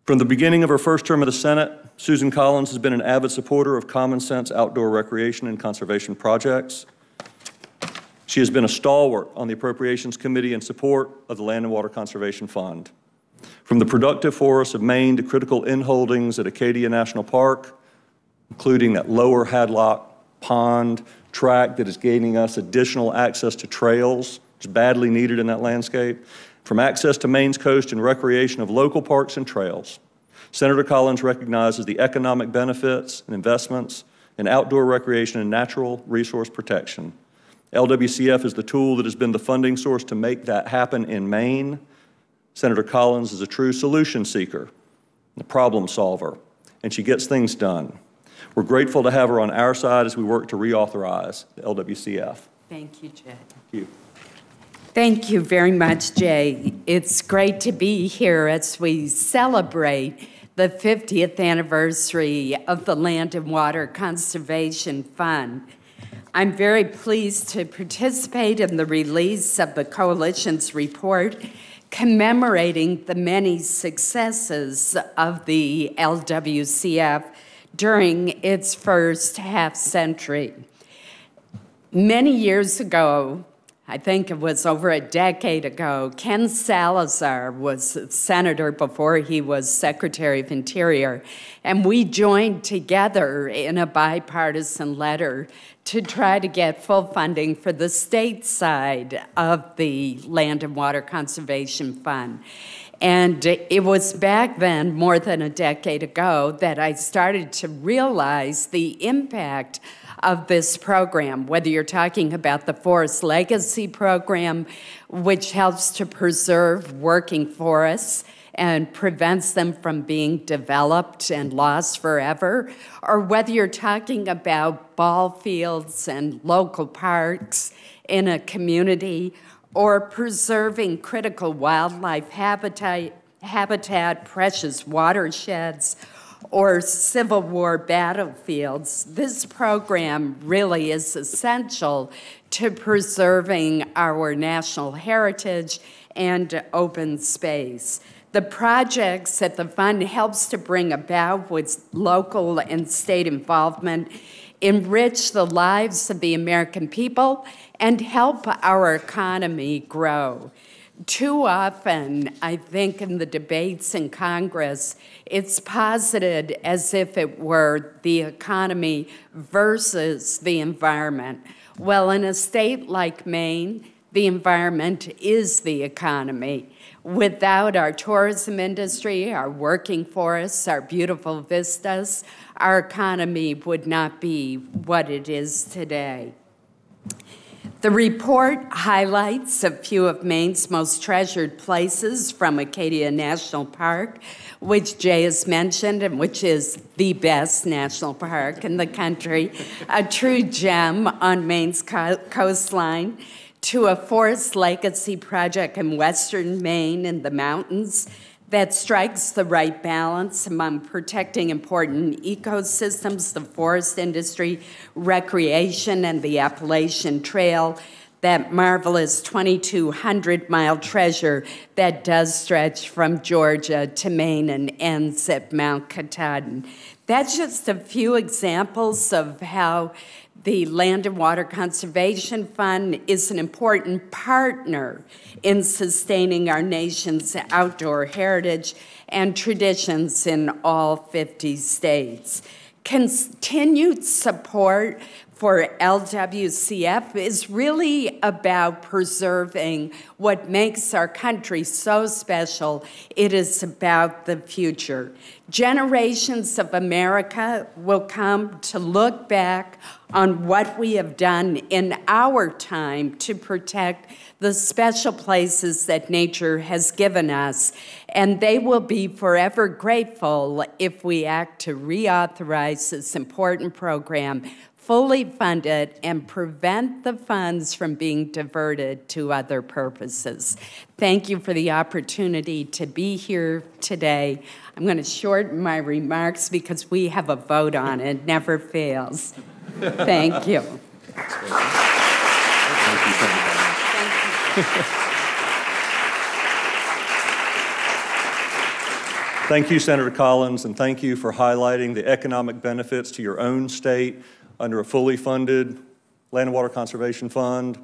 From the beginning of her first term of the Senate, Susan Collins has been an avid supporter of common sense outdoor recreation and conservation projects. She has been a stalwart on the Appropriations Committee in support of the Land and Water Conservation Fund. From the productive forests of Maine to critical inholdings at Acadia National Park, including that lower Hadlock Pond tract that is gaining us additional access to trails, which is badly needed in that landscape, from access to Maine's coast and recreation of local parks and trails. Senator Collins recognizes the economic benefits and investments in outdoor recreation and natural resource protection. LWCF is the tool that has been the funding source to make that happen in Maine. Senator Collins is a true solution seeker, a problem solver, and she gets things done. We're grateful to have her on our side as we work to reauthorize the LWCF. Thank you, Jay. Thank you. Thank you very much, Jay. It's great to be here as we celebrate the 50th anniversary of the Land and Water Conservation Fund. I'm very pleased to participate in the release of the Coalition's report commemorating the many successes of the LWCF during its first half-century. Many years ago, I think it was over a decade ago, Ken Salazar was a senator before he was Secretary of Interior, and we joined together in a bipartisan letter to try to get full funding for the state side of the Land and Water Conservation Fund. And it was back then, more than a decade ago, that I started to realize the impact of this program, whether you're talking about the Forest Legacy Program, which helps to preserve working forests and prevents them from being developed and lost forever, or whether you're talking about ball fields and local parks in a community, or preserving critical wildlife habitat, precious watersheds, or Civil War battlefields. This program really is essential to preserving our national heritage and open space. The projects that the fund helps to bring about with local and state involvement enrich the lives of the American people and help our economy grow. Too often, I think in the debates in Congress, it's posited as if it were the economy versus the environment. Well, in a state like Maine, the environment is the economy. Without our tourism industry, our working forests, our beautiful vistas, our economy would not be what it is today. The report highlights a few of Maine's most treasured places from Acadia National Park, which Jay has mentioned and which is the best national park in the country, a true gem on Maine's coastline, to a Forest Legacy project in western Maine in the mountains that strikes the right balance among protecting important ecosystems, the forest industry, recreation, and the Appalachian Trail, that marvelous 2,200-mile treasure that does stretch from Georgia to Maine and ends at Mount Katahdin. That's just a few examples of how the Land and Water Conservation Fund is an important partner in sustaining our nation's outdoor heritage and traditions in all 50 states. Continued support for LWCF is really about preserving what makes our country so special. It is about the future. Generations of America will come to look back on what we have done in our time to protect the special places that nature has given us, and they will be forever grateful if we act to reauthorize this important program, fully fund it, and prevent the funds from being diverted to other purposes. Thank you for the opportunity to be here today. I'm going to shorten my remarks because we have a vote on it. It never fails. Thank you. Thank you. Thank you, Senator Collins, and thank you for highlighting the economic benefits to your own state under a fully funded Land and Water Conservation Fund